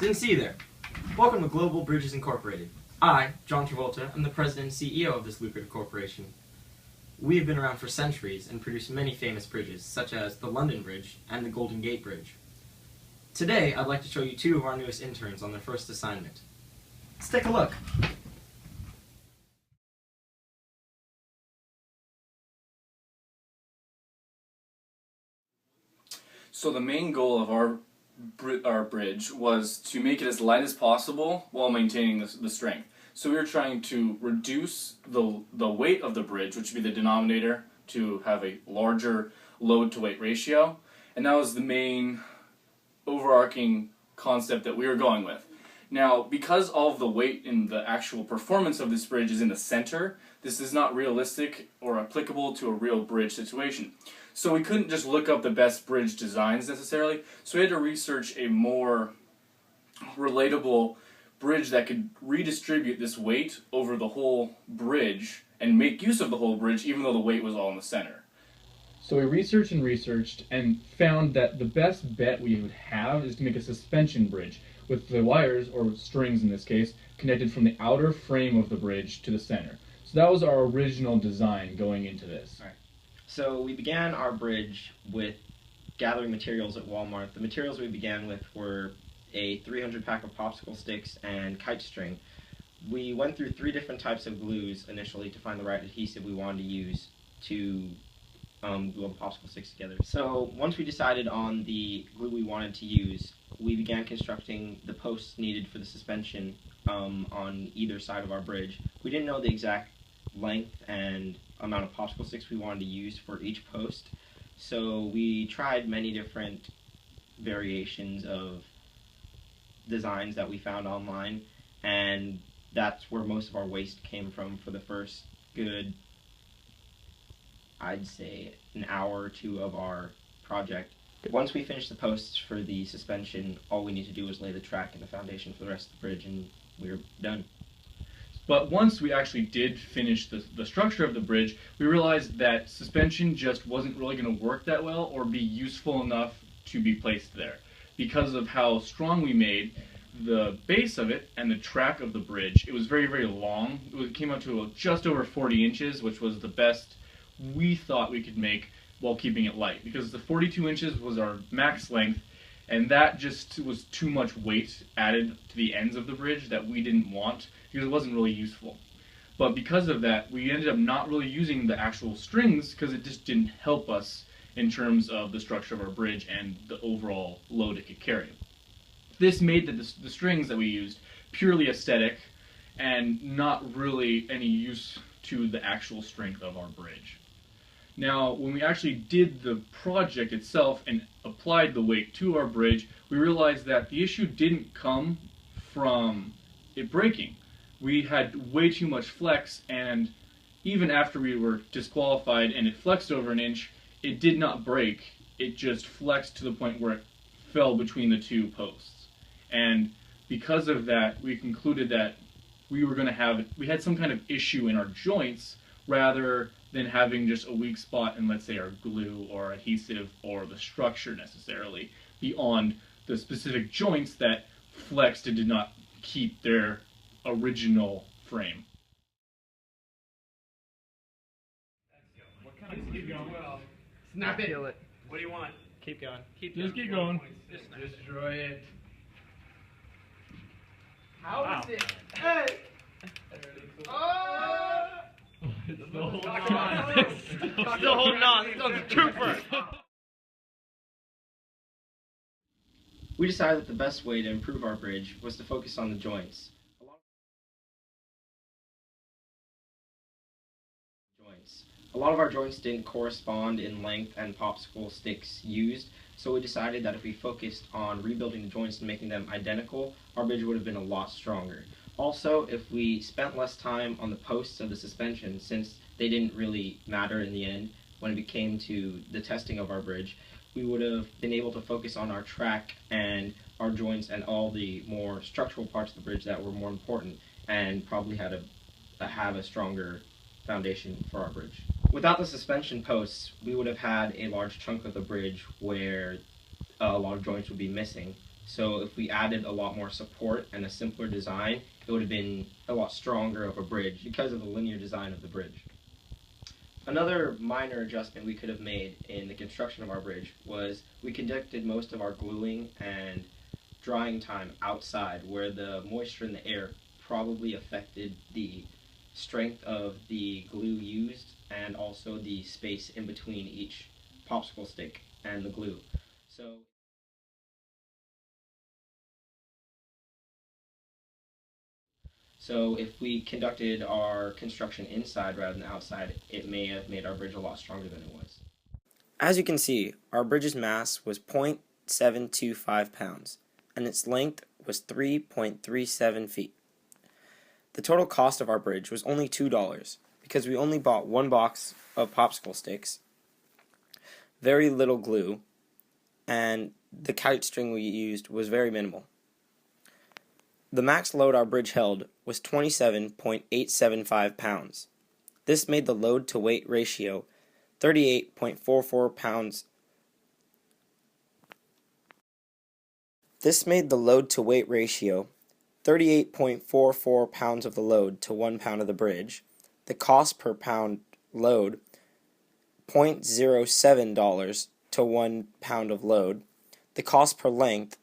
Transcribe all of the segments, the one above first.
Didn't see you there. Welcome to Global Bridges Incorporated. I, John Travolta, am the president and CEO of this lucrative corporation. We have been around for centuries and produced many famous bridges, such as the London Bridge and the Golden Gate Bridge. Today, I'd like to show you two of our newest interns on their first assignment. Let's take a look. So the main goal of our bridge was to make it as light as possible while maintaining the strength. So we were trying to reduce the weight of the bridge, which would be the denominator, to have a larger load to weight ratio. And that was the main overarching concept that we were going with. Now, because all of the weight in the actual performance of this bridge is in the center, this is not realistic or applicable to a real bridge situation. So we couldn't just look up the best bridge designs necessarily, so we had to research a more relatable bridge that could redistribute this weight over the whole bridge and make use of the whole bridge even though the weight was all in the center. So we researched and found that the best bet we would have is to make a suspension bridge with the wires, or strings in this case, connected from the outer frame of the bridge to the center. So that was our original design going into this. All right. So we began our bridge with gathering materials at Walmart. The materials we began with were a 300 pack of popsicle sticks and kite string. We went through 3 different types of glues initially to find the right adhesive we wanted to use to glue the popsicle sticks together. So once we decided on the glue we wanted to use, we began constructing the posts needed for the suspension on either side of our bridge. We didn't know the exact length and amount of popsicle sticks we wanted to use for each post, so we tried many different variations of designs that we found online, and that's where most of our waste came from for the first good, I'd say, an hour or 2 of our project. Once we finished the posts for the suspension, all we need to do is lay the track and the foundation for the rest of the bridge, and we're done. But once we actually did finish the structure of the bridge, we realized that suspension just wasn't really going to work that well or be useful enough to be placed there. Because of how strong we made the base of it and the track of the bridge, it was very, very long. It came out to just over 40 inches, which was the best we thought we could make while keeping it light. Because the 42 inches was our max length, and that just was too much weight added to the ends of the bridge that we didn't want, because it wasn't really useful. But because of that, we ended up not really using the actual strings because it just didn't help us in terms of the structure of our bridge and the overall load it could carry. This made the strings that we used purely aesthetic and not really any use to the actual strength of our bridge. Now, when we actually did the project itself and applied the weight to our bridge, we realized that the issue didn't come from it breaking. We had way too much flex, and even after we were disqualified and it flexed over an inch, it did not break. It just flexed to the point where it fell between the 2 posts. And because of that, we concluded that we had some kind of issue in our joints rather than having just a weak spot in, let's say, our glue or adhesive or the structure necessarily, beyond the specific joints that flexed and did not keep their original frame. Keep going. Snap it. Kill it. What do you want? Keep going. Keep going. Destroy it. How is it? Hey! Oh! Still holding on. Still holding on. It's the trooper. We decided that the best way to improve our bridge was to focus on the joints. A lot of our joints didn't correspond in length and popsicle sticks used, so we decided that if we focused on rebuilding the joints and making them identical, our bridge would have been a lot stronger. Also, if we spent less time on the posts of the suspension, since they didn't really matter in the end when it came to the testing of our bridge, we would have been able to focus on our track and our joints and all the more structural parts of the bridge that were more important, and probably had to have a stronger foundation for our bridge. Without the suspension posts, we would have had a large chunk of the bridge where a lot of joints would be missing, So if we added a lot more support and a simpler design, it would have been a lot stronger of a bridge because of the linear design of the bridge. Another minor adjustment we could have made in the construction of our bridge was we conducted most of our gluing and drying time outside, where the moisture in the air probably affected the strength of the glue used and also the space in between each popsicle stick and the glue. So if we conducted our construction inside rather than outside, it may have made our bridge a lot stronger than it was. As you can see, our bridge's mass was 0.725 pounds, and its length was 3.37 feet. The total cost of our bridge was only $2, because we only bought one box of popsicle sticks, very little glue, and the kite string we used was very minimal. The max load our bridge held was 27.875 pounds. This made the load to weight ratio 38.44 pounds. This made the load to weight ratio 38.44 pounds of the load to 1 pound of the bridge. The cost per pound load $0.07 to 1 pound of load. The cost per length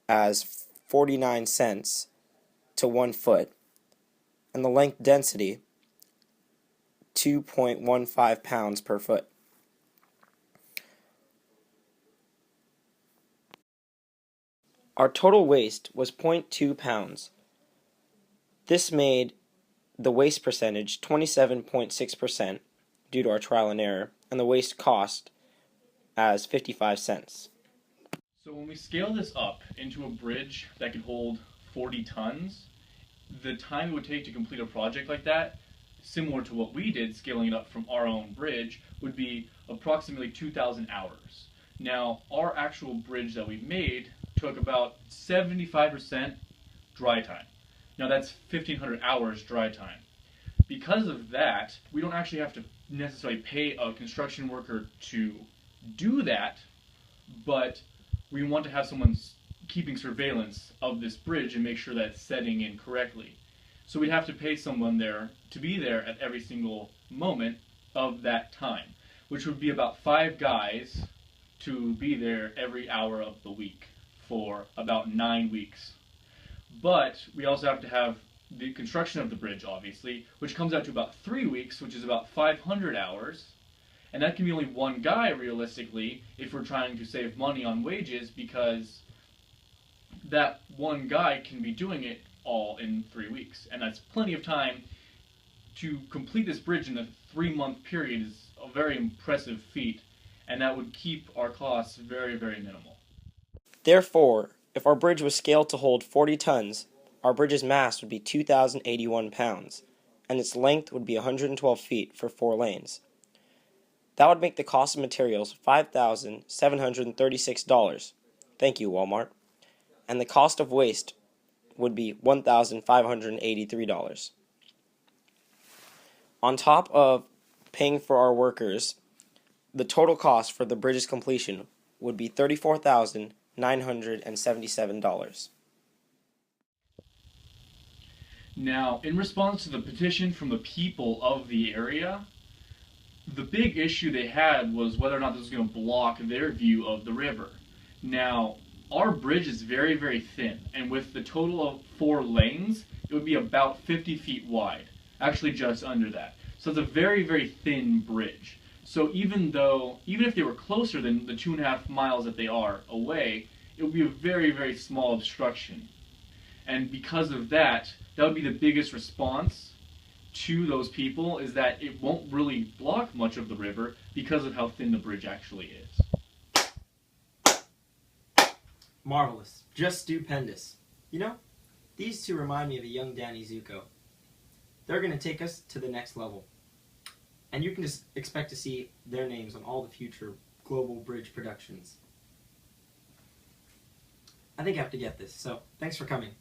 as 49 cents to 1 foot, and the length density 2.15 pounds per foot. Our total waste was 0.2 pounds. This made the waste percentage 27.6% due to our trial and error, and the waste cost as 55 cents. So when we scale this up into a bridge that can hold 40 tons, the time it would take to complete a project like that, similar to what we did scaling it up from our own bridge, would be approximately 2,000 hours. Now, our actual bridge that we made took about 75% dry time. Now that's 1,500 hours dry time. Because of that, we don't actually have to necessarily pay a construction worker to do that, but we want to have someone keeping surveillance of this bridge and make sure that it's setting in correctly. So we'd have to pay someone there to be there at every single moment of that time, which would be about 5 guys to be there every hour of the week for about 9 weeks. But we also have to have the construction of the bridge, obviously, which comes out to about 3 weeks, which is about 500 hours. And that can be only one guy, realistically, if we're trying to save money on wages, because that one guy can be doing it all in 3 weeks. And that's plenty of time to complete this bridge in a 3-month period. Is a very impressive feat, and that would keep our costs very, very minimal. Therefore, if our bridge was scaled to hold 40 tons, our bridge's mass would be 2,081 pounds, and its length would be 112 feet for 4 lanes. That would make the cost of materials $5,736. Thank you, Walmart. And the cost of waste would be $1,583. On top of paying for our workers, the total cost for the bridge's completion would be $34,977. Now, in response to the petition from the people of the area, the big issue they had was whether or not this was going to block their view of the river. Now, our bridge is very, very thin, and with the total of 4 lanes, it would be about 50 feet wide, actually just under that. So it's a very, very thin bridge. So even if they were closer than the 2.5 miles that they are away, it would be a very, very small obstruction. And because of that, that would be the biggest response to those people, is that it won't really block much of the river because of how thin the bridge actually is. Marvelous. Just stupendous. You know, these two remind me of a young Danny Zuko. They're going to take us to the next level. And you can just expect to see their names on all the future Global Bridge productions. I think I have to get this, so thanks for coming.